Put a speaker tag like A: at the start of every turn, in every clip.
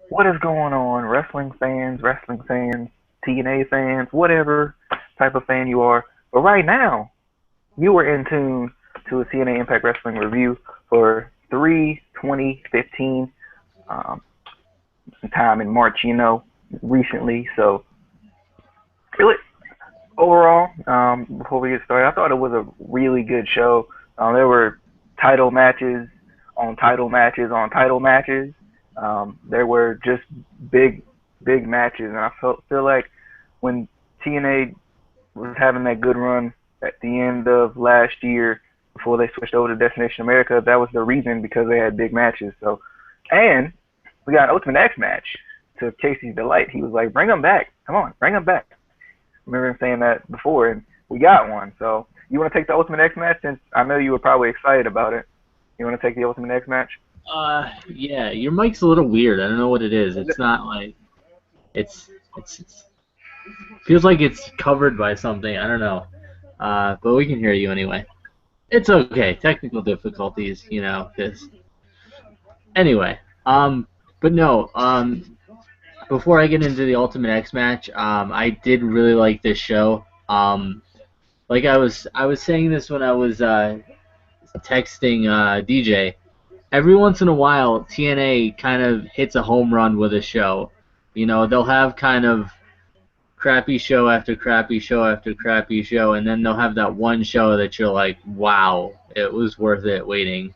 A: What is going on, wrestling fans, TNA fans, whatever type of fan you are? But right now, you are in tune to a TNA Impact Wrestling review for 3/20/15. Um, Sometime in March, recently. So, really, overall, before we get started, I thought it was a really good show. There were title matches on title matches on title matches. There were just big, big matches, and I feel like when TNA was having that good run at the end of last year before they switched over to Destination America, that was the reason because they had big matches. So, and we got an Ultimate X match to Casey's delight. He was like, "Bring them back! Come on, bring them back!" Remember him saying that before, and we got one. So you want to take the Ultimate X match? Since I know you were probably excited about it. You want to take the Ultimate X match?
B: Yeah, your mic's a little weird. I don't know what it is. It's not like it's feels like it's covered by something. I don't know. But we can hear you anyway. It's okay. Technical difficulties, This anyway. But no. Before I get into the Ultimate X match, I did really like this show. Like I was saying this when I was texting DJ. Every once in a while, TNA kind of hits a home run with a show. They'll have kind of crappy show after crappy show after crappy show, and then they'll have that one show that you're like, wow, it was worth it waiting.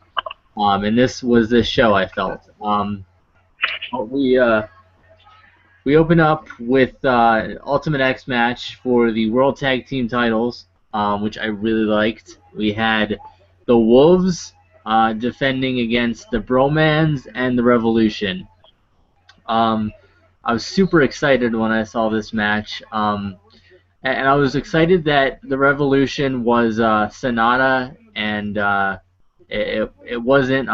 B: And this was this show I felt. We open up with Ultimate X match for the World Tag Team titles, which I really liked. We had the Wolves defending against the Bromans and the Revolution. I was super excited when I saw this match, and I was excited that the Revolution was Sonata, and it wasn't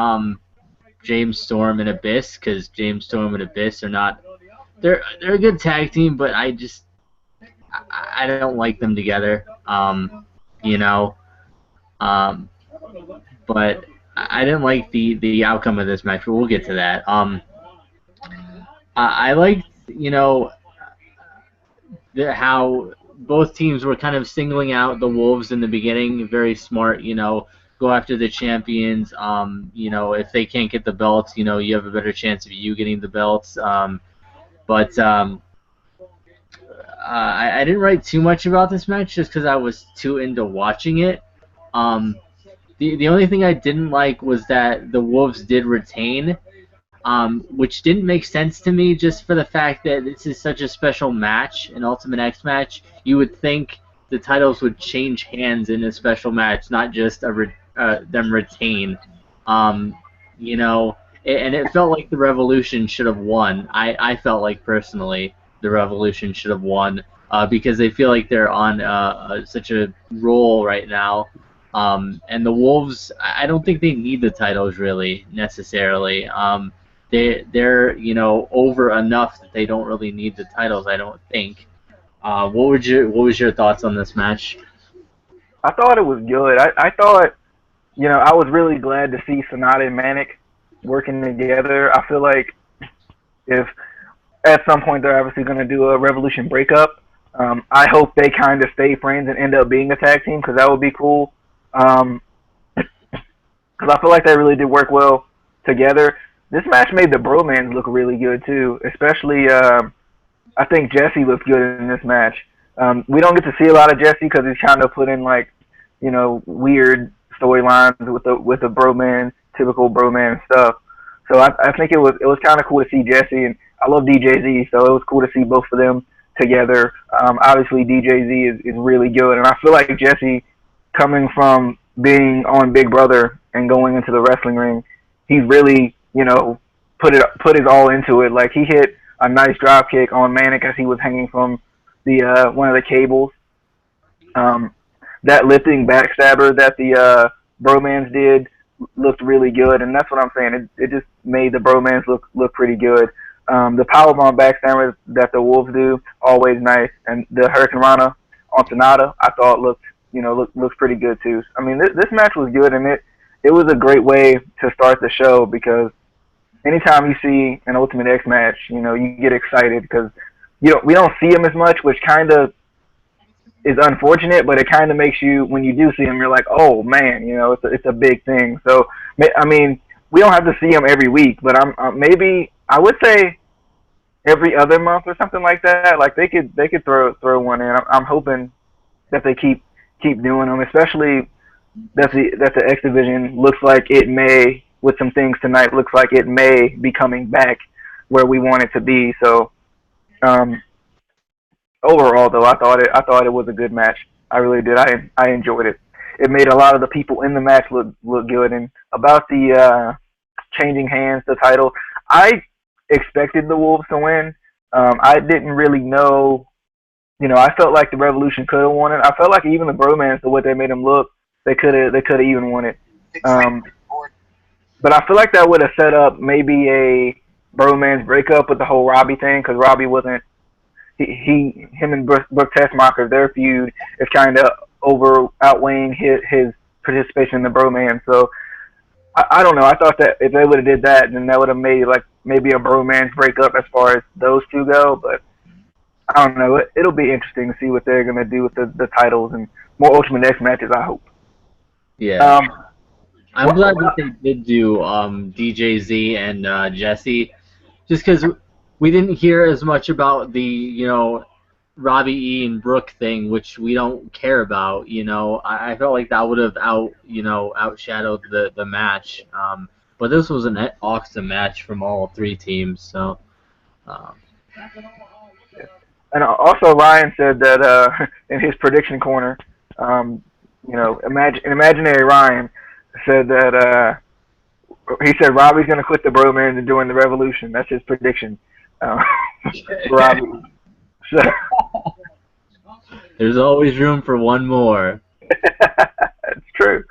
B: James Storm and Abyss, because James Storm and Abyss are not. They're a good tag team, but I don't like them together. You know, um, but I didn't like the outcome of this match. But we'll get to that. I liked how both teams were kind of singling out the Wolves in the beginning. Very smart, go after the champions. If they can't get the belts, you have a better chance of you getting the belts. But I didn't write too much about this match just because I was too into watching it. Um, the only thing I didn't like was that the Wolves did retain, which didn't make sense to me just for the fact that this is such a special match, an Ultimate X match. You would think the titles would change hands in a special match, not just them retain. Um, and it felt like the Revolution should have won. I felt like personally the Revolution should have won because they feel like they're on such a roll right now. And the Wolves, I don't think they need the titles really necessarily. They're over enough that they don't really need the titles. I don't think. What was your thoughts on this match?
A: I thought it was good. I thought, I was really glad to see Sonata and Manic working together. I feel like if at some point they're obviously going to do a Revolution breakup, I hope they kind of stay friends and end up being a tag team because that would be cool. Um, because I feel like they really did work well together. This match made the Bromans look really good too, especially I think Jesse looked good in this match. We don't get to see a lot of Jesse because he's kind of put in like, weird storylines with the Broman, typical Broman stuff. So I think it was kind of cool to see Jesse, and I love DJZ, so it was cool to see both of them together. Obviously DJZ is really good, and I feel like Jesse coming from being on Big Brother and going into the wrestling ring, he's really, put his all into it. Like he hit a nice drop kick on Manic as he was hanging from the one of the cables. Um, that lifting backstabber that the Bromans did looked really good, and that's what I'm saying. It just made the Bromans look pretty good. The powerbomb backstabber that the Wolves do, always nice, and the Hurricane Rana on Sonata, I thought looks pretty good too. I mean, this match was good, and it was a great way to start the show because anytime you see an Ultimate X match, you know, you get excited because we don't see them as much, which kind of is unfortunate, but it kind of makes you, when you do see them, you're like, oh man, you know, it's a big thing. So I mean, we don't have to see them every week, but maybe I would say every other month or something like that. Like they could throw one in. I'm hoping that they keep doing them, especially that the X division looks like it may, with some things tonight, looks like it may be coming back where we want it to be. So um, overall, though, I thought it was a good match. I really did. I enjoyed it. It made a lot of the people in the match look good. And about the changing hands, the title, I expected the Wolves to win. I didn't really know. You know, I felt like the Revolution could have won it. I felt like even the Bromans, the way they made them look, they could have even won it. Um, but I feel like that would have set up maybe a Bromance breakup with the whole Robbie thing, because Robbie wasn't him and Brooke Tessmacher, their feud is kind of outweighing his participation in the Bromance. So I don't know. I thought that if they would have did that, then that would have made like maybe a Bromance breakup as far as those two go. But I don't know. It'll be interesting to see what they're gonna do with the titles and more Ultimate X matches. I hope.
B: Yeah.
A: Um,
B: I'm glad that they did do DJZ and Jesse, just because we didn't hear as much about the Robbie E and Brooke thing, which we don't care about. I felt like that would have outshadowed the match. But this was an awesome match from all three teams. So. Um,
A: and also Ryan said that in his prediction corner, um, imaginary Ryan said that he said Robbie's going to quit the Bromans and join the Revolution. That's his prediction. Uh, Robbie. So,
B: There's always room for one more.
A: it's true.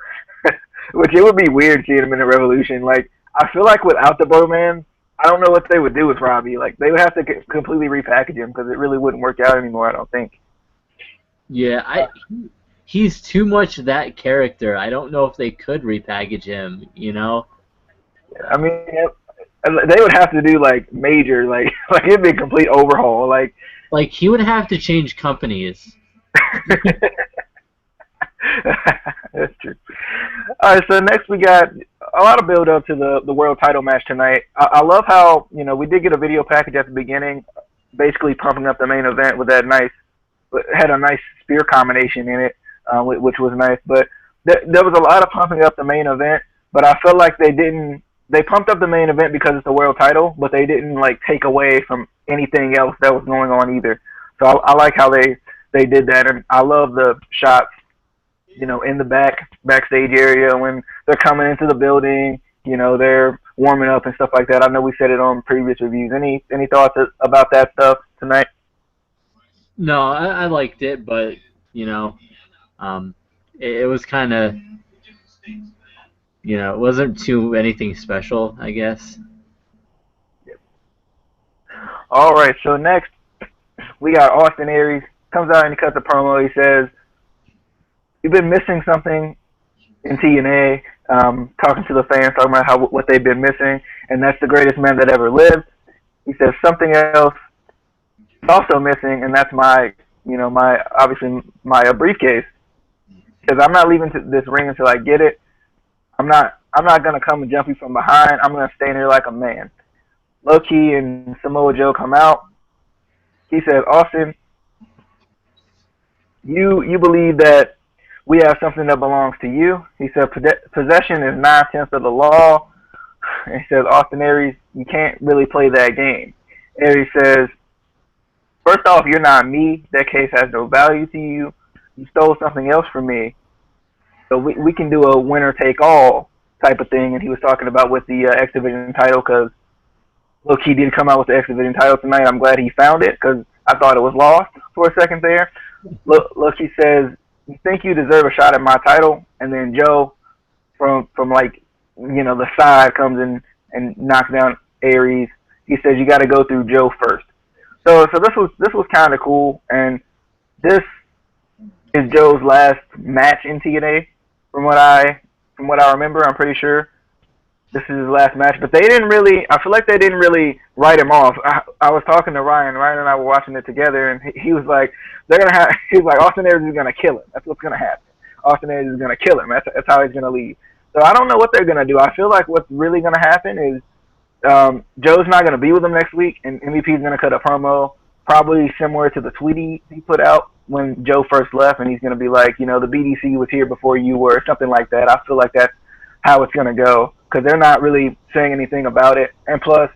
A: Which it would be weird seeing him in a Revolution. Like I feel like without the Bromans, I don't know what they would do with Robbie. Like they would have to completely repackage him because it really wouldn't work out anymore. I don't think.
B: Yeah, he's too much that character. I don't know if they could repackage him.
A: I mean, they would have to do like major, like like it'd be a complete overhaul.
B: Like he would have to change companies.
A: That's true. All right, so next we got a lot of build up to the world title match tonight. I love how we did get a video package at the beginning, basically pumping up the main event with that had a nice spear combination in it, which was nice. But there was a lot of pumping up the main event, but I felt like they pumped up the main event because it's the world title, but they didn't like take away from anything else that was going on either. So I like how they did that, and I love the shots, in the backstage area when they're coming into the building, they're warming up and stuff like that. I know we said it on previous reviews. Any thoughts about that stuff tonight?
B: No, I liked it, but it was kind of it wasn't too anything special, I guess.
A: All right, so next we got Austin Aries comes out and he cuts a promo. He says, "You've been missing something in TNA." Talking to the fans, talking about what they've been missing, and that's the greatest man that ever lived. He says something else is also missing, and that's my briefcase. Because I'm not leaving this ring until I get it. I'm not gonna come and jump you from behind. I'm gonna stand here like a man. Low Key and Samoa Joe come out. He says, "Austin, you believe that we have something that belongs to you." He said, "Possession is 9/10 of the law." And he says, "Austin Aries, you can't really play that game." Aries says, "First off, you're not me. That case has no value to you. You stole something else from me. So we can do a winner take all type of thing." And he was talking about with the X Division title, because look, he did come out with the X Division title tonight. I'm glad he found it because I thought it was lost for a second there. Look, he says, "You think you deserve a shot at my title?" And then Joe from like the side comes in and knocks down Aries. He says, "You got to go through Joe first." So this was kind of cool, and this is Joe's last match in TNA from what I remember. I'm pretty sure this is his last match, but they didn't really. I feel like they didn't really write him off. I was talking to Ryan. Ryan and I were watching it together, and he was like, "They're gonna have." He's like, "Austin Aries is gonna kill him. That's what's gonna happen. Austin Aries is gonna kill him. That's how he's gonna leave." So I don't know what they're gonna do. I feel like what's really gonna happen is Joe's not gonna be with him next week, and MVP is gonna cut a promo, probably similar to the tweet he put out when Joe first left, and he's gonna be like, the BDC was here before you were, something like that. I feel like that's how it's gonna go because they're not really saying anything about it. And plus,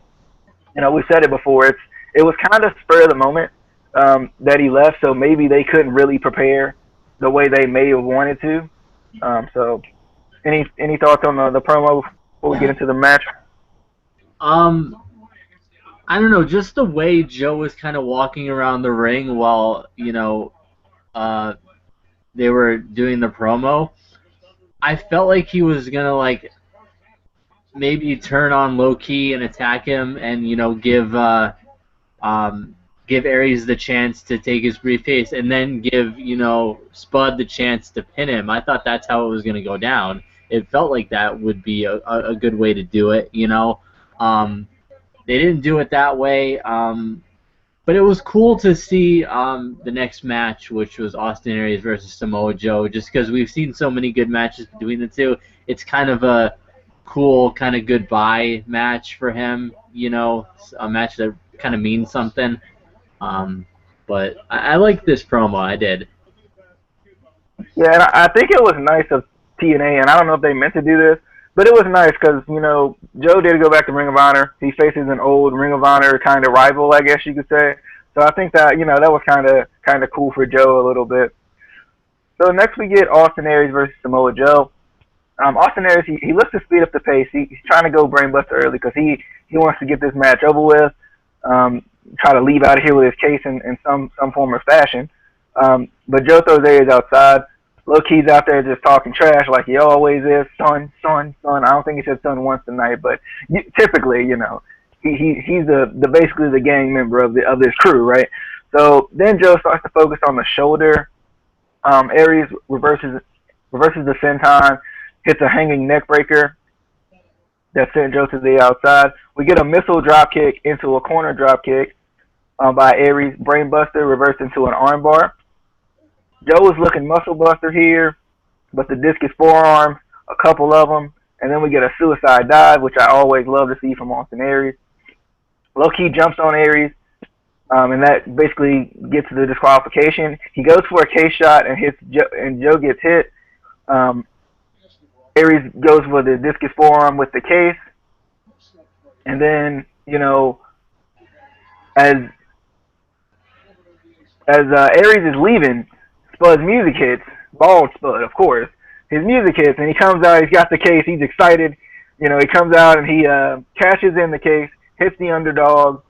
A: we said it before. It was kind of spur of the moment that he left, so maybe they couldn't really prepare the way they may have wanted to. So, any thoughts on the promo before we get into the match?
B: I don't know, just the way Joe was kind of walking around the ring while they were doing the promo. I felt like he was gonna maybe turn on Low Ki and attack him, and give Aries the chance to take his briefcase, and then give Spud the chance to pin him. I thought that's how it was gonna go down. It felt like that would be a good way to do it. They didn't do it that way. But it was cool to see the next match, which was Austin Aries versus Samoa Joe, just because we've seen so many good matches between the two. It's kind of a cool kind of goodbye match for him, a match that kind of means something. But I liked this promo. I did.
A: Yeah, and I think it was nice of TNA, and I don't know if they meant to do this, but it was nice because, Joe did go back to Ring of Honor. He faces an old Ring of Honor kind of rival, I guess you could say. So I think that, that was kind of cool for Joe a little bit. So next we get Austin Aries versus Samoa Joe. Austin Aries, he looks to speed up the pace. He's trying to go brainbuster early because he wants to get this match over with, try to leave out of here with his case in some form or fashion. But Joe throws Aries outside. Low Ki's out there just talking trash like he always is. Son. I don't think he said son once tonight, but typically, he's the basically the gang member of this crew, right? So then Joe starts to focus on the shoulder. Aries reverses the senton, hits a hanging neck breaker that sent Joe to the outside. We get a missile drop kick into a corner drop kick by Aries. Brainbuster reversed into an armbar. Joe is looking muscle buster here, but the discus forearm, a couple of them, and then we get a suicide dive, which I always love to see from Austin Aries. Low Ki jumps on Aries, and that basically gets the disqualification. He goes for a case shot and Joe gets hit. Aries goes for the discus forearm with the case, and then as Aries is leaving, Spud's music hits. Bald Spud, of course. His music hits, and he comes out. He's got the case. He's excited. He comes out and he cashes in the case, hits the underdog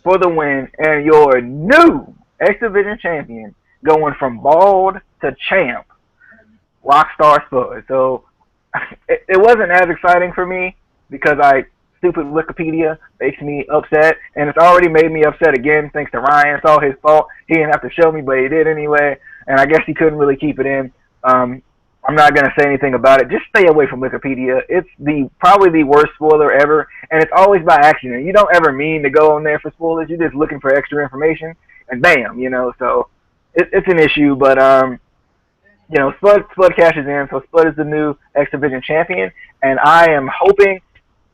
A: for the win, and your new X Division champion going from bald to champ, Rockstar Spud. So it wasn't as exciting for me because stupid Wikipedia makes me upset, and it's already made me upset again thanks to Ryan. It's all his fault. He didn't have to show me, but he did anyway, and I guess he couldn't really keep it in. I'm not going to say anything about it. Just stay away from Wikipedia. It's probably the worst spoiler ever, and it's always by accident. You don't ever mean to go on there for spoilers. You're just looking for extra information, and bam, so it's an issue, but Spud cashes in, so Spud is the new X Division champion, and I am hoping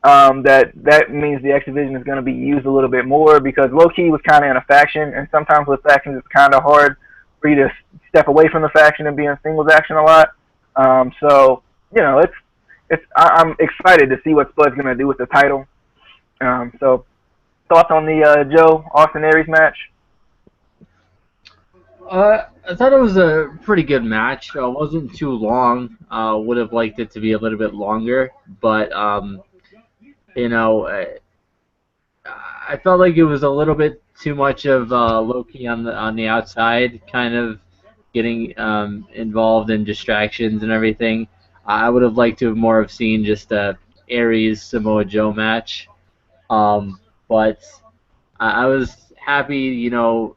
A: that means the X Division is going to be used a little bit more because Low Ki was kind of in a faction, and sometimes with factions it's kind of hard for you to step away from the faction and be in singles action a lot. So I'm excited to see what Spud's going to do with the title. So thoughts on the Joe Austin Aries match?
B: I thought it was a pretty good match. It wasn't too long. Would have liked it to be a little bit longer, but I felt like it was a little bit too much of Low Ki on the outside, kind of getting involved in distractions and everything. I would have liked to have more have seen just a Aries Samoa Joe match, but I was happy. The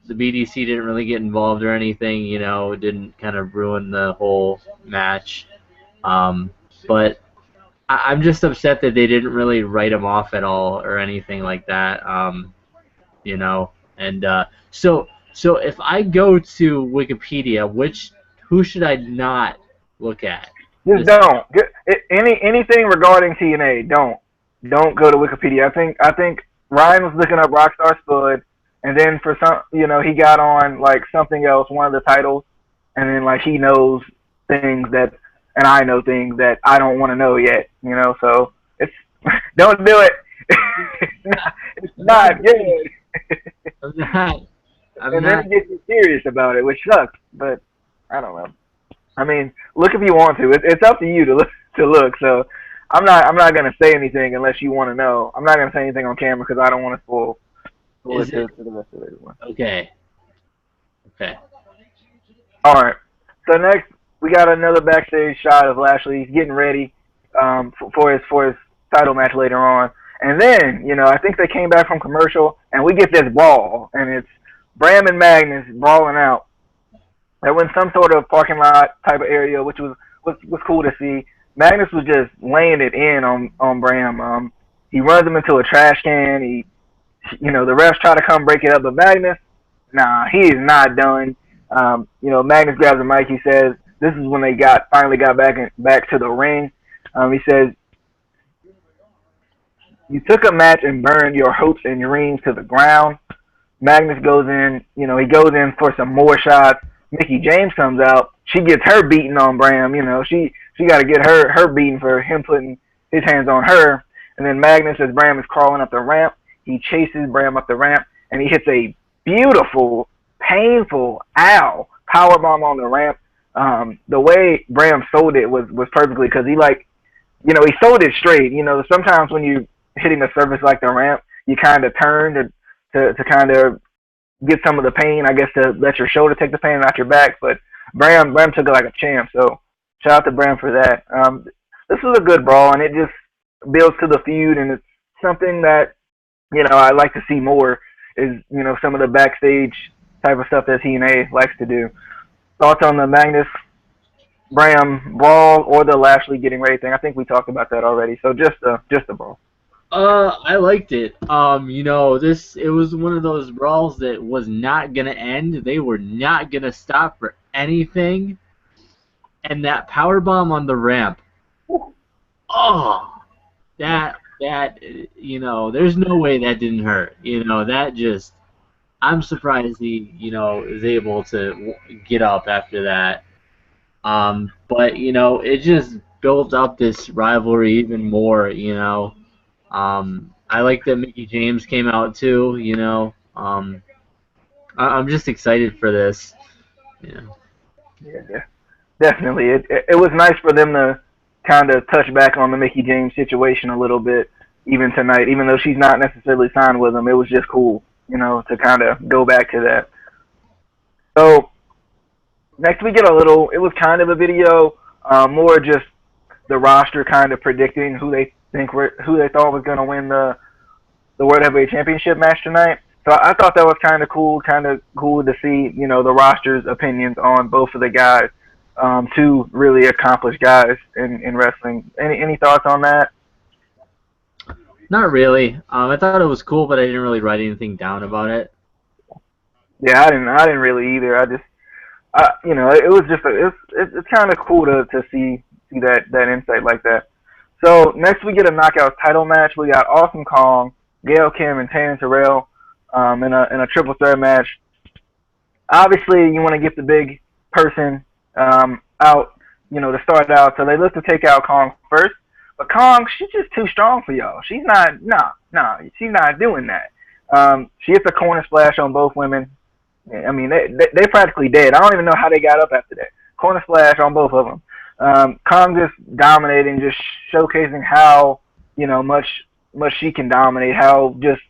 B: BDC didn't really get involved or anything. It didn't kind of ruin the whole match, but I'm just upset that they didn't really write him off at all or anything like that. You know, and so if I go to Wikipedia, who should I not look at
A: Just
B: this week?
A: don't. Anything regarding TNA, don't go to Wikipedia. I think Ryan was looking up Rockstar Spud, and then for some, he got on like something else, one of the titles, and then like he knows things that, and I know things that I don't want to know yet. So it's don't do it. It's
B: I'm not
A: not
B: doing it.
A: good.
B: I'm not. I'm
A: And then
B: not.
A: it gets you serious about it, which sucks. But I don't know. I mean, look if you want to. It's up to you to look. To look. So I'm not gonna say anything unless you want to know. I'm not gonna say anything on camera because I don't want to spoil
B: Is
A: it
B: it
A: to the rest of everyone.
B: okay? Okay.
A: All right. So next we got another backstage shot of Lashley. He's getting ready for his title match later on. And then I think they came back from commercial and we get this brawl and it's Bram and Magnus brawling out. They were in some sort of parking lot type of area, which was cool to see. Magnus was just laying it in on Bram. He runs him into a trash can. The refs try to come break it up, but Magnus, nah, he is not done. Magnus grabs the mic. He says, "This is when they finally got back to the ring." He says, "You took a match and burned your hopes and dreams to the ground." Magnus goes in, he goes in for some more shots. Mickey James comes out. She gets her beating on Bram. She got to get her beating for him putting his hands on her. And then Magnus, as Bram is crawling up the ramp, he chases Bram up the ramp, and he hits a beautiful, painful powerbomb on the ramp. The way Bram sold it was perfectly because he sold it straight. Sometimes when you hitting a surface like the ramp, you kind of turn to kind of get some of the pain, I guess, to let your shoulder take the pain, not your back. But Bram took it like a champ. So shout out to Bram for that. This was a good brawl, and it just builds to the feud, and it's something that I like to see more. Is some of the backstage type of stuff that TNA likes to do. Thoughts on the Magnus Bram brawl or the Lashley getting ready thing? I think we talked about that already. So just a brawl.
B: I liked it. This it was one of those brawls that was not gonna end. They were not gonna stop for anything. And that power bomb on the ramp. Oh, there's no way that didn't hurt. That just. I'm surprised he, is able to get up after that. But it just built up this rivalry even more. I like that Mickey James came out too. I'm just excited for this. Yeah.
A: Yeah, definitely. It was nice for them to kind of touch back on the Mickey James situation a little bit, even tonight. Even though she's not necessarily signed with them, it was just cool, to kind of go back to that. So next we get a little. It was kind of a video, more just the roster kind of predicting who they thought was going to win the World Heavyweight Championship match tonight. So I thought that was kind of cool to see, the roster's opinions on both of the guys, two really accomplished guys in wrestling. Any thoughts on that?
B: Not really. I thought it was cool, but I didn't really write anything down about it.
A: Yeah, I didn't really either. It was just it's kind of cool to see that insight like that. So next we get a knockout title match. We got Awesome Kong, Gail Kim, and Taryn Terrell in a triple threat match. Obviously, you want to get the big person out, to start out. So they look to take out Kong first. But Kong, she's just too strong for y'all. She's not, she's not doing that. She hits a corner splash on both women. I mean, they practically dead. I don't even know how they got up after that. Corner splash on both of them. Kong just dominating, just showcasing how much she can dominate, how good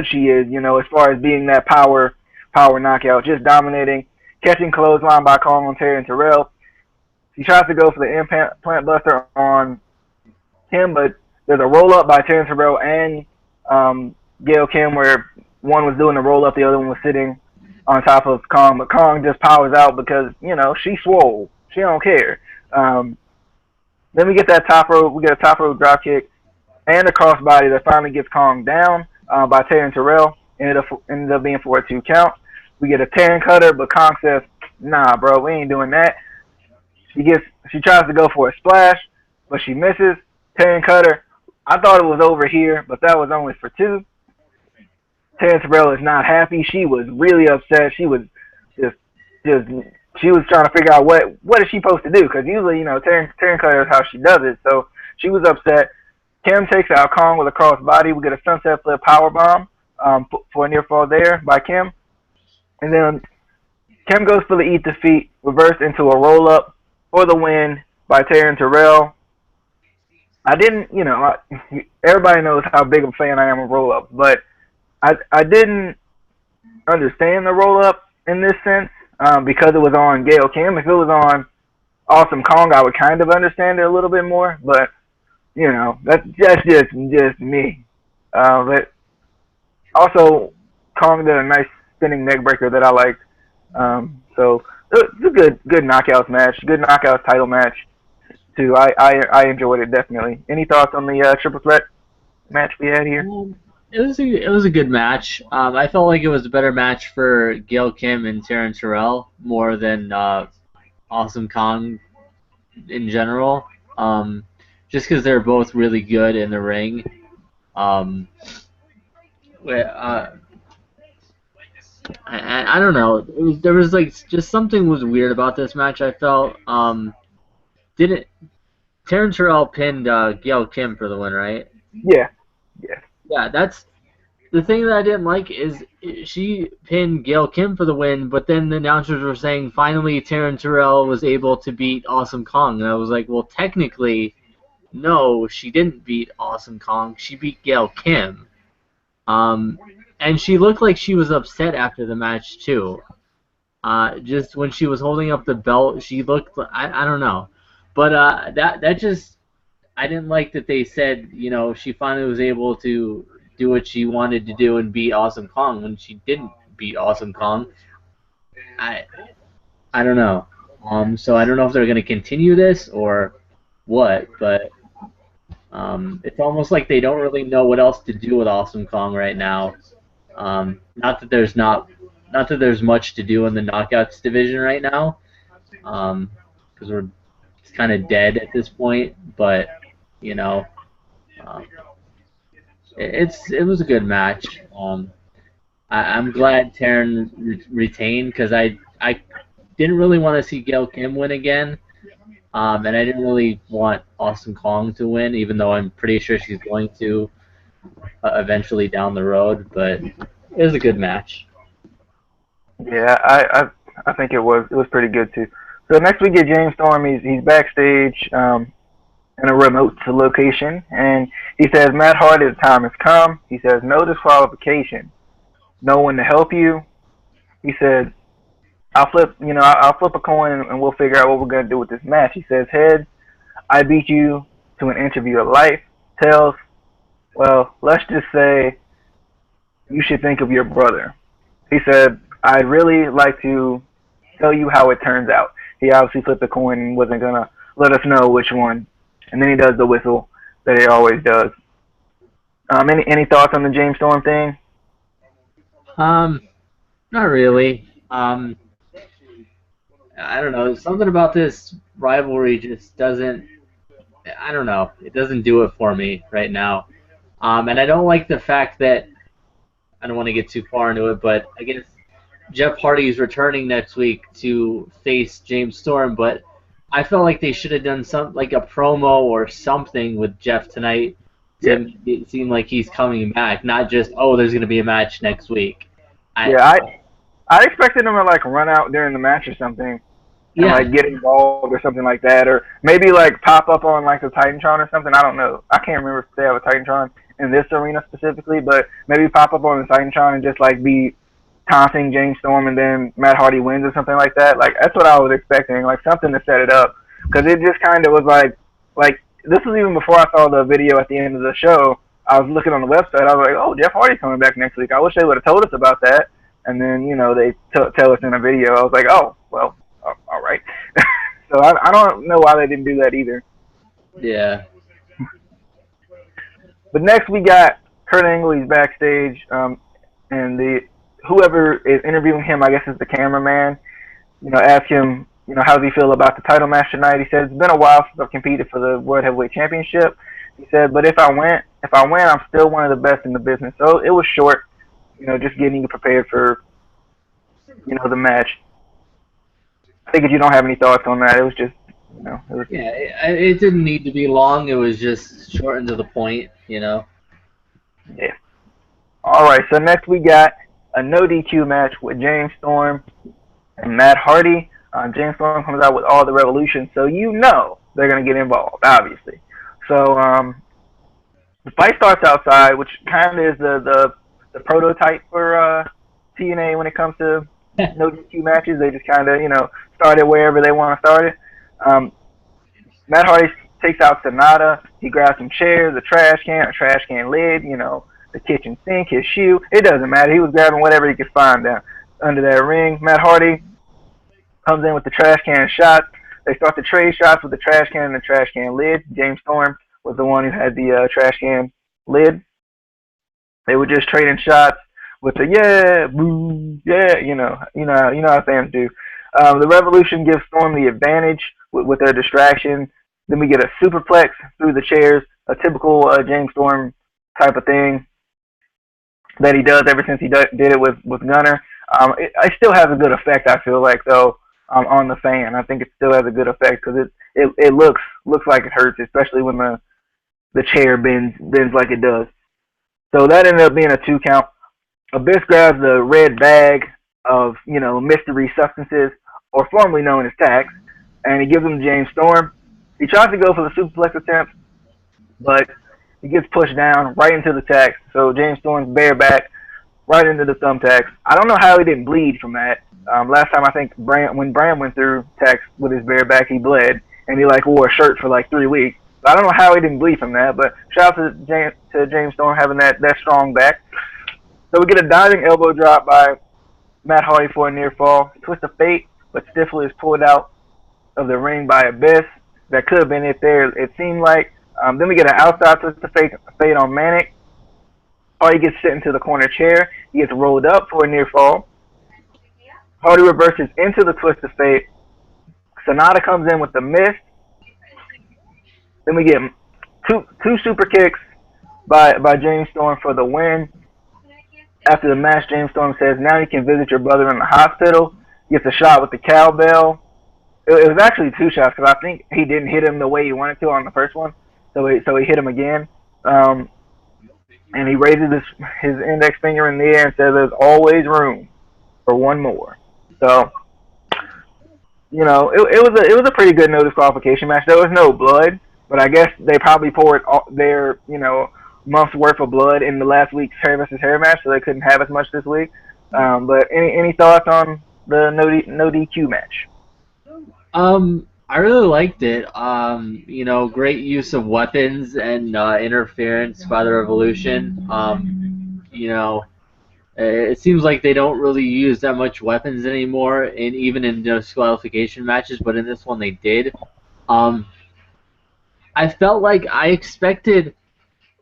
A: she is, as far as being that power knockout, just dominating, catching clothesline by Kong on Terry and Terrell. She tries to go for the implant buster on him, but there's a roll up by Terry Terrell and Gail Kim where one was doing the roll up, the other one was sitting on top of Kong, but Kong just powers out because she's swole. She don't care. Then we get that top rope. We get a top rope drop kick and a crossbody that finally gets calmed down by Terry Terrell. Ended up being for a 2 count. We get a Taryn cutter, but Kong says, "Nah, bro, we ain't doing that." She tries to go for a splash, but she misses. Taryn cutter. I thought it was over here, but that was only for 2. Terrence Terrell is not happy. She was really upset. She was just just she was trying to figure out what is she supposed to do, because usually, Terrence Cutter is how she does it. So she was upset. Kim takes out Kong with a cross body. We get a sunset flip power bomb for a near fall there by Kim, and then Kim goes for the eat defeat, reversed into a roll up for the win by Terrence Terrell. I didn't, everybody knows how big of a fan I am of roll up, but I didn't understand the roll up in this sense because it was on Gail Kim. If it was on Awesome Kong, I would kind of understand it a little bit more, but that's just me. But also, Kong did a nice spinning neck breaker that I liked. So it's a good knockouts match, good knockouts title match too. I enjoyed it definitely. Any thoughts on the triple threat match we had here?
B: It was a good match. I felt like it was a better match for Gail Kim and Taryn Terrell more than Awesome Kong in general. Just because they're both really good in the ring. I don't know. There was like just something was weird about this match. I felt. Didn't Taryn Terrell pinned Gail Kim for the win, right?
A: Yeah.
B: Yeah, that's the thing that I didn't like is she pinned Gail Kim for the win, but then the announcers were saying finally Taryn Terrell was able to beat Awesome Kong, and I was like, well, technically, no, she didn't beat Awesome Kong. She beat Gail Kim. And she looked like she was upset after the match too. Just when she was holding up the belt, she looked. I don't know, but that just. I didn't like that they said, she finally was able to do what she wanted to do and beat Awesome Kong when she didn't beat Awesome Kong. I don't know. So I don't know if they're going to continue this or what, but it's almost like they don't really know what else to do with Awesome Kong right now. Not that there's much to do in the knockouts division right now, because we're kind of dead at this point, but it was a good match. I'm glad Taryn retained because I didn't really want to see Gail Kim win again, and I didn't really want Awesome Kong to win, even though I'm pretty sure she's going to eventually down the road. But it was a good match.
A: Yeah, I think it was pretty good too. So next we get James Storm. He's backstage in a remote location, and he says, "Matt Hardy, the time has come." He says, "No disqualification, no one to help you." He said, I'll flip a coin and we'll figure out what we're gonna do with this match." He says, "Heads, I beat you to an interview of life. Tails, well, let's just say you should think of your brother." He said, "I'd really like to tell you how it turns out." He obviously flipped the coin and wasn't gonna let us know which one. And then he does the whistle that he always does. Any thoughts on the James Storm thing?
B: Not really. I don't know. Something about this rivalry just doesn't. I don't know. It doesn't do it for me right now. And I don't like the fact that I don't want to get too far into it, but I guess Jeff Hardy is returning next week to face James Storm, but I felt like they should have done like a promo or something with Jeff tonight to make it seem like he's coming back, not just, oh, there's going to be a match next week.
A: I expected him to like run out during the match or something and like get involved or something like that, or maybe like pop up on like the Titantron or something. I don't know. I can't remember if they have a Titantron in this arena specifically, but maybe pop up on the Titantron and just like be taunting James Storm and then Matt Hardy wins or something like that. Like that's what I was expecting, like something to set it up, because it just kind of was like this was even before I saw the video at the end of the show. I was looking on the website. I was like, oh, Jeff Hardy's coming back next week. I wish they would have told us about that. And then they tell us in a video. I was like, oh well, all right. So I don't know why they didn't do that either.
B: Yeah.
A: But next we got Kurt Angle. He's backstage, and the whoever is interviewing him, I guess, is the cameraman. Ask him, how does he feel about the title match tonight? He said it's been a while since I've competed for the World Heavyweight Championship. He said, but if I win, I'm still one of the best in the business. So it was short, just getting you prepared for, the match. I think if you don't have any thoughts on that, it was just, it was
B: Yeah, it didn't need to be long. It was just short and to the point,
A: yeah. All right, so next we got a no DQ match with James Storm and Matt Hardy. James Storm comes out with all the Revolution, so they're gonna get involved, obviously. So the fight starts outside, which kind of is the prototype for TNA when it comes to no DQ matches. They just kind of start it wherever they want to start it. Matt Hardy takes out Sonata. He grabs some chairs, a trash can lid, the kitchen sink, his shoe. It doesn't matter. He was grabbing whatever he could find down under that ring. Matt Hardy comes in with the trash can shots. They start to trade shots with the trash can and the trash can lid. James Storm was the one who had the trash can lid. They were just trading shots with the yeah, boo, yeah, how fans do. The Revolution gives Storm the advantage with their distraction. Then we get a superplex through the chairs, a typical James Storm type of thing that he does ever since he did it with Gunner. It still has a good effect, I feel like, though, on the fan. I think it still has a good effect because it looks like it hurts, especially when the chair bends like it does. So that ended up being a 2 count. Abyss grabs the red bag of, mystery substances, or formerly known as tacks, and he gives them to James Storm. He tries to go for the superplex attempt, but he gets pushed down right into the tacks. So James Storm's bareback right into the thumbtacks. I don't know how he didn't bleed from that. Last time I think when Bram went through tacks with his bareback, he bled, and he wore a shirt for 3 weeks. I don't know how he didn't bleed from that, but shout out to James Storm having that strong back. So we get a diving elbow drop by Matt Hardy for a near fall. Twist of fate, but Stifler is pulled out of the ring by Abyss. That could have been it there, it seemed like. Then we get an outside twist of fate on Manic. Hardy gets sent into the corner chair. He gets rolled up for a near fall. Hardy reverses into the twist of fate. Sonata comes in with the mist. Then we get two super kicks by James Storm for the win. After the match, James Storm says, now you can visit your brother in the hospital. Gets a shot with the cowbell. It was actually 2 shots because I think he didn't hit him the way he wanted to on the first one. So he hit him again. And he raises his index finger in the air and says, there's always room for one more. So, it was a pretty good no disqualification match. There was no blood, but I guess they probably poured their, month's worth of blood in the last week's hair versus hair match, so they couldn't have as much this week. But any thoughts on the no DQ match?
B: I really liked it. Great use of weapons and interference by the Revolution. It seems like they don't really use that much weapons anymore, and even in disqualification matches. But in this one, they did. I felt like I expected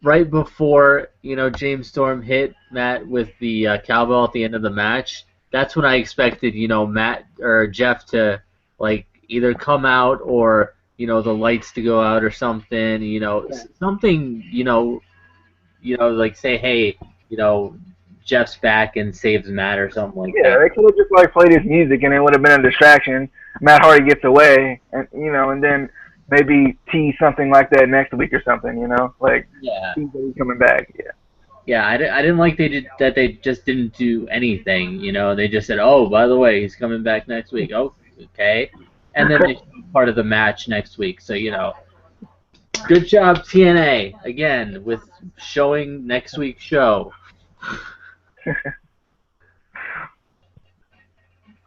B: right before James Storm hit Matt with the cowbell at the end of the match. That's when I expected Matt or Jeff to either come out or the lights to go out or something. Something say hey Jeff's back and saves Matt or something like that.
A: Yeah, they could have just played his music and it would have been a distraction. Matt Hardy gets away, and and then maybe tease something like that next week or something.
B: Yeah.
A: He's coming back. Yeah.
B: Yeah, I didn't like they just didn't do anything. They just said, oh, by the way, he's coming back next week. Oh, okay. And then they part of the match next week. So good job TNA again with showing next week's show.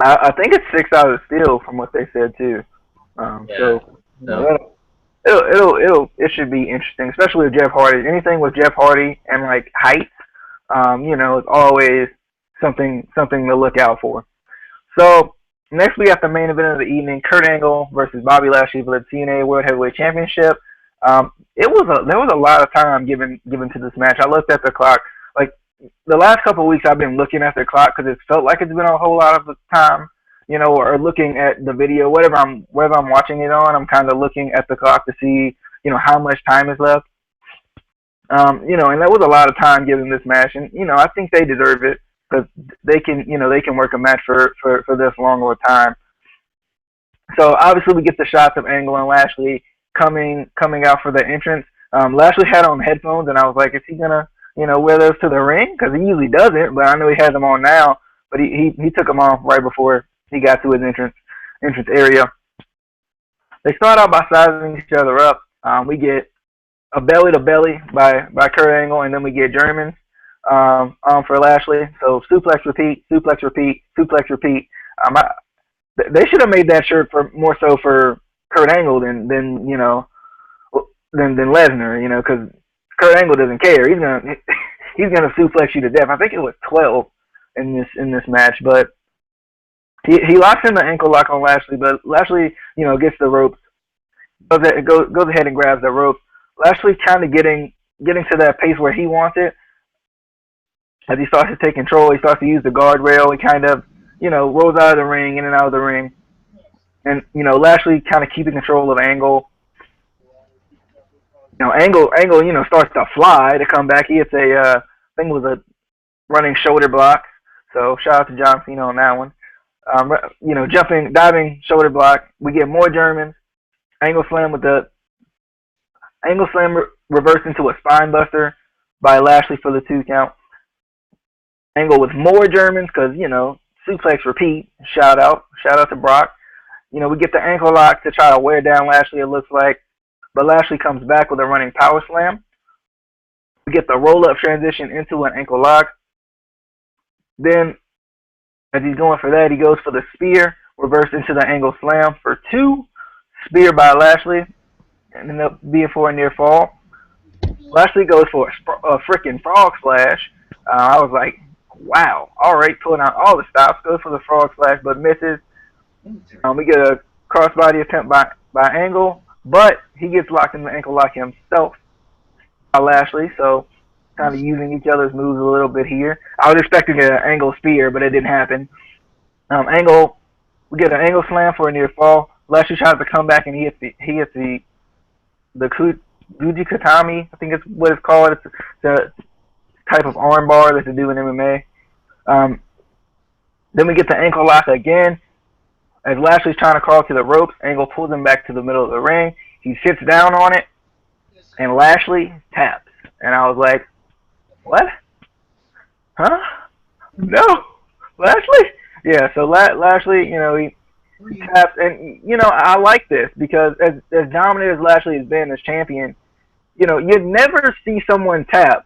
A: I think it's 6 out of steel from what they said too. So it should be interesting, especially with Jeff Hardy. Anything with Jeff Hardy and height, it's always something to look out for. So next we got the main event of the evening: Kurt Angle versus Bobby Lashley for the TNA World Heavyweight Championship. There was a lot of time given to this match. I looked at the clock. Like the last couple of weeks, I've been looking at the clock because it felt like it's been a whole lot of time, or looking at the video, whether I'm watching it on. I'm kind of looking at the clock to see, how much time is left. And that was a lot of time given this match, and I think they deserve it because they can work a match for this long of a time. So obviously we get the shots of Angle and Lashley coming out for the entrance. Lashley had on headphones, and I was like, is he gonna wear those to the ring? Because he usually doesn't, but I know he has them on now. But he took them off right before he got to his entrance area. They start out by sizing each other up. We get a belly to belly by Kurt Angle, and then we get Germans for Lashley. So suplex repeat, suplex repeat, suplex repeat. They should have made that shirt for more so for Kurt Angle than Lesnar, because Kurt Angle doesn't care. He's gonna suplex you to death. I think it was 12 in this match, but he locks in the ankle lock on Lashley, but Lashley gets the ropes, goes ahead and grabs the ropes. Lashley's kind of getting to that pace where he wants it. As he starts to take control, he starts to use the guardrail. He kind of rolls out of the ring, in and out of the ring. And, Lashley kind of keeping control of Angle. Angle, starts to fly to come back. He hits I think it was a running shoulder block. So shout out to John Cena on that one. Diving shoulder block. We get more Germans. Angle slam reversed into a spine buster by Lashley for the 2 count. Angle with more Germans because, suplex repeat. Shout out to Brock. We get the ankle lock to try to wear down Lashley, it looks like. But Lashley comes back with a running power slam. We get the roll-up transition into an ankle lock. Then, as he's going for that, he goes for the spear, reversed into the angle slam for 2. Spear by Lashley, and ended up being for a near fall. Lashley goes for a freaking frog splash. I was like, wow, all right, pulling out all the stops, goes for the frog splash, but misses. We get a crossbody attempt by Angle, but he gets locked in the ankle lock himself by Lashley, so kind of using each other's moves a little bit here. I was expecting an Angle spear, but it didn't happen. We get an Angle slam for a near fall. Lashley tries to come back, and he hits the Guji Katami, I think it's what it's called. It's the type of arm bar that they do in MMA. Then we get the ankle lock again. As Lashley's trying to crawl to the ropes, Angle pulls him back to the middle of the ring. He sits down on it, and Lashley taps. And I was like, what? Huh? No. Lashley? Yeah, so Lashley, he taps. And, I like this because as dominant as Lashley has been as champion, you'd never see someone tap,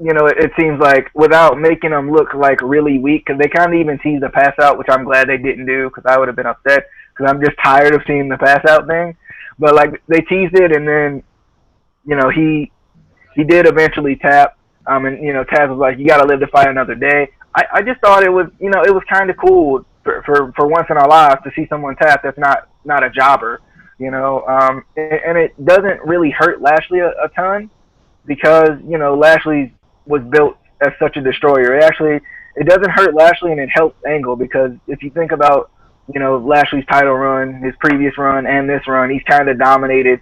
A: it seems like, without making them look like really weak, because they kind of even teased the pass out, which I'm glad they didn't do, because I would have been upset, because I'm just tired of seeing the pass out thing. But like they teased it, and then he did eventually tap, and Taz was like, you got to live to fight another day. I just thought it was it was kind of cool for once in our lives to see someone tap that's not a jobber, and it doesn't really hurt Lashley a ton, because Lashley was built as such a destroyer. It doesn't hurt Lashley, and it helps Angle, because if you think about Lashley's title run, his previous run, and this run, he's kind of dominated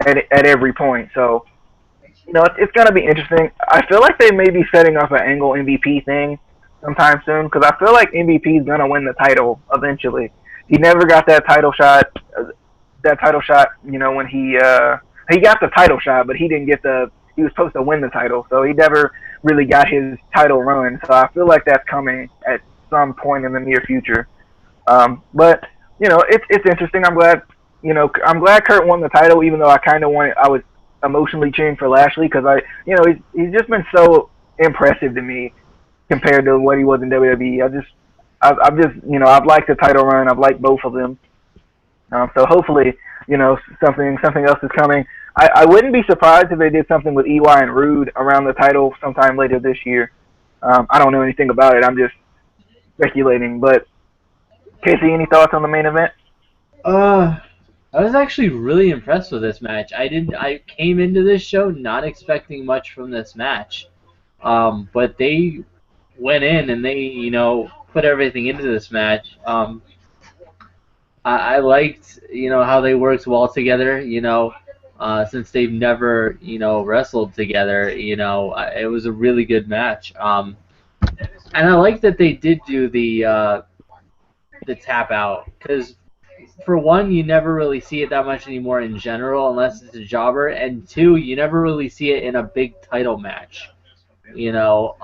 A: at every point. So it's gonna be interesting. I feel like they may be setting up an Angle MVP thing sometime soon, because I feel like MVP is gonna win the title eventually. He never got that title shot. When he got the title shot, but he didn't get he was supposed to win the title, so he never really got his title run. So I feel like that's coming at some point in the near future. But it's interesting. I'm glad Kurt won the title, even though I was emotionally cheering for Lashley, because he's just been so impressive to me compared to what he was in WWE. I've liked the title run. I've liked both of them. So hopefully, something else is coming. I wouldn't be surprised if they did something with EY and Rude around the title sometime later this year. I don't know anything about it. I'm just speculating. But Casey, any thoughts on the main event?
B: I was actually really impressed with this match. I came into this show not expecting much from this match. But they went in and they, put everything into this match. I liked, how they worked well together, since they've never, wrestled together, it was a really good match. And I like that they did do the tap out because for one, you never really see it that much anymore in general, unless it's a jobber, and two, you never really see it in a big title match. You know,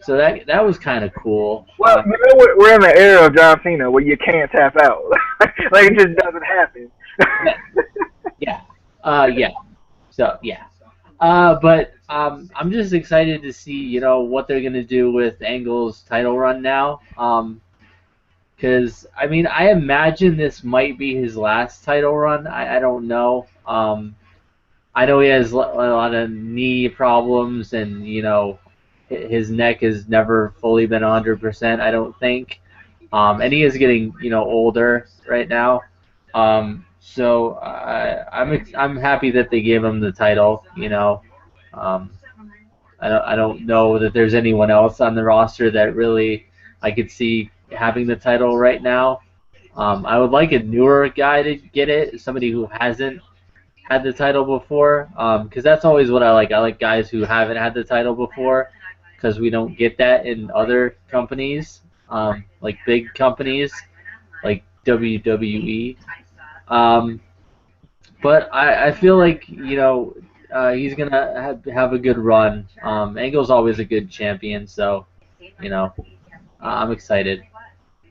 B: so that was kind of cool.
A: Well, we're in the era of John Cena where you can't tap out. Like it just doesn't happen.
B: Yeah, yeah, yeah. So yeah, but I'm just excited to see what they're gonna do with Angle's title run now. Because I mean, I imagine this might be his last title run. I don't know. I know he has a lot of knee problems, and his neck has never fully been 100%. I don't think, and he is getting older right now. So I'm happy that they gave him the title. Um, I don't know that there's anyone else on the roster that really I could see having the title right now. I would like a newer guy to get it, somebody who hasn't had the title before, because that's always what I like. I like guys who haven't had the title before, because we don't get that in other companies, like big companies like WWE. Um, but I feel like he's gonna have a good run. Angle's always a good champion, so you know I'm excited.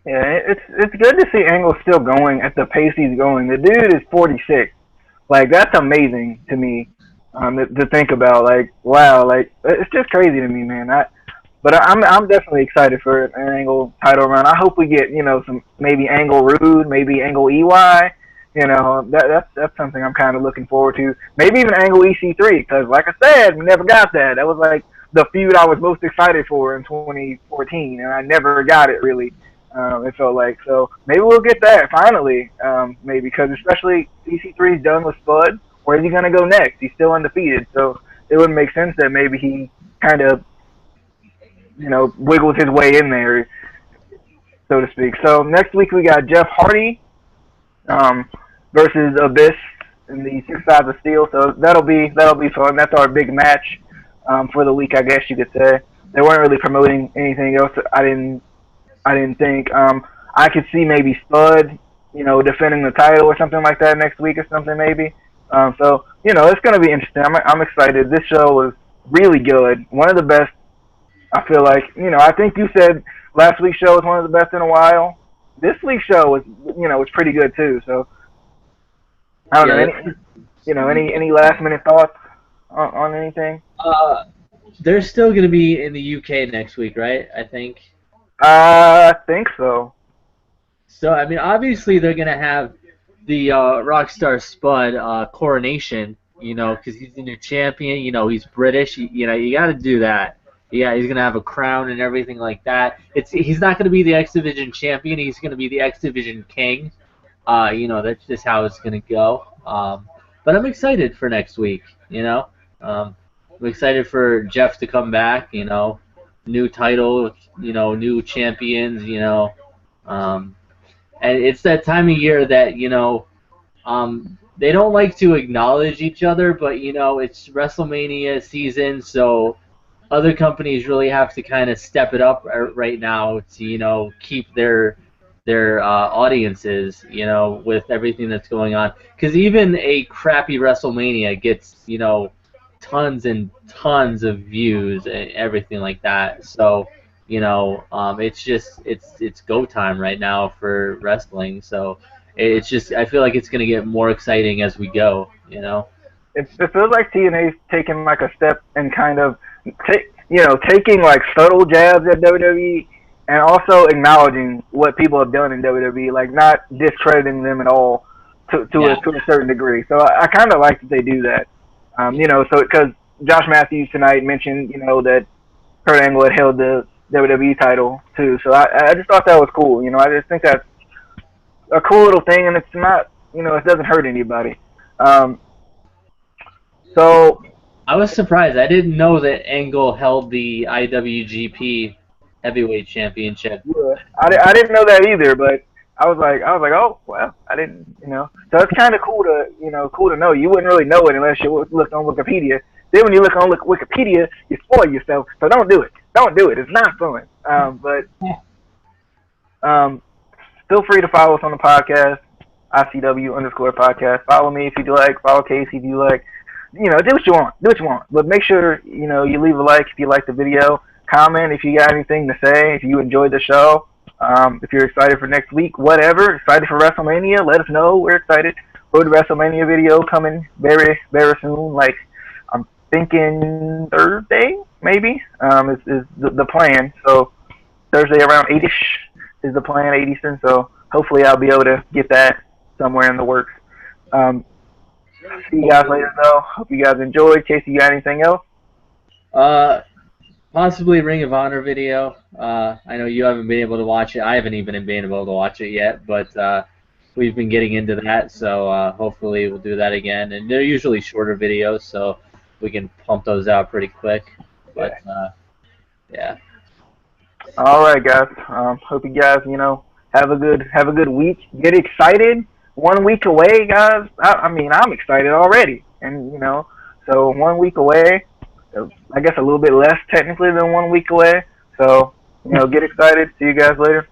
A: Yeah, it's good to see Angle still going at the pace he's going. The dude is 46. Like that's amazing to me. To think about. Like wow, like it's just crazy to me, man. I'm definitely excited for an Angle title run. I hope we get some maybe Angle Rude, maybe Angle EY. That's something I'm kind of looking forward to. Maybe even Angle EC3 because like I said, we never got that. That was like the feud I was most excited for in 2014, and I never got it really. It felt like so maybe we'll get that finally. Maybe because especially EC3 is done with Spud. Where's he gonna go next? He's still undefeated, so it would make sense that maybe he kind of wiggles his way in there, so to speak. So next week we got Jeff Hardy um, versus Abyss in the 6 sides of steel. So that'll be fun. That's our big match for the week, I guess you could say. They weren't really promoting anything else. I didn't think. I could see maybe Spud, defending the title or something like that next week or something maybe. So it's gonna be interesting. I'm excited. This show was really good. One of the best. I feel like I think you said last week's show was one of the best in a while. This week's show was pretty good too. So I don't know
B: Yeah,
A: any last minute thoughts on anything.
B: uh, they're still gonna be in the UK next week, right? I think.
A: I think so.
B: So I mean, obviously they're gonna have the Rockstar Spud coronation, because he's the new champion. He's British. You got to do that. Yeah, he's gonna have a crown and everything like that. He's not gonna be the X Division champion. He's gonna be the X Division king. That's just how it's gonna go. But I'm excited for next week. I'm excited for Jeff to come back. New title. New champions. Um, and it's that time of year that they don't like to acknowledge each other, but it's WrestleMania season, so other companies really have to kind of step it up right now to keep their audiences with everything that's going on. Because even a crappy WrestleMania gets tons and tons of views and everything like that. So it's just it's go time right now for wrestling. So it's just I feel like it's gonna get more exciting as we go.
A: It feels like TNA's taking like a step and kind of taking like subtle jabs at WWE and also acknowledging what people have done in WWE, like not discrediting them at all
B: Yeah.
A: to a certain degree. So I kind of like that they do that. So because Josh Matthews tonight mentioned that Kurt Angle had held the WWE title too. So I just thought that was cool. I just think that's a cool little thing, and it's not it doesn't hurt anybody. Um, so
B: I was surprised. I didn't know that Angle held the IWGP Heavyweight Championship.
A: yeah, I didn't know that either, but I was like, oh well, I didn't, So it's kind of cool to, cool to know. You wouldn't really know it unless you looked on Wikipedia. Then when you look on Wikipedia, you spoil yourself. So don't do it. Don't do it. It's not fun. But um, feel free to follow us on the podcast, ICW_podcast. Follow me if you like. Follow Casey if you like. Do what you want. Do what you want. But make sure, you leave a like if you like the video. Comment if you got anything to say. If you enjoyed the show. If you're excited for next week, whatever. Excited for WrestleMania, let us know. We're excited. Road to WrestleMania video coming very, very soon. Like, I'm thinking Thursday, maybe, is the plan. So Thursday around 8-ish is the plan, 8 Eastern. So hopefully I'll be able to get that somewhere in the works. See you guys later, though. Hope you guys enjoyed. Casey, you got anything else?
B: Possibly Ring of Honor video. I know you haven't been able to watch it. I haven't even been able to watch it yet, but we've been getting into that, so hopefully we'll do that again. And they're usually shorter videos, so we can pump those out pretty quick. But yeah.
A: All right, guys. Hope you guys, have a good week. Get excited. 1 week away, guys. I mean, I'm excited already, and so 1 week away. I guess a little bit less technically than 1 week away. So, get excited. See you guys later.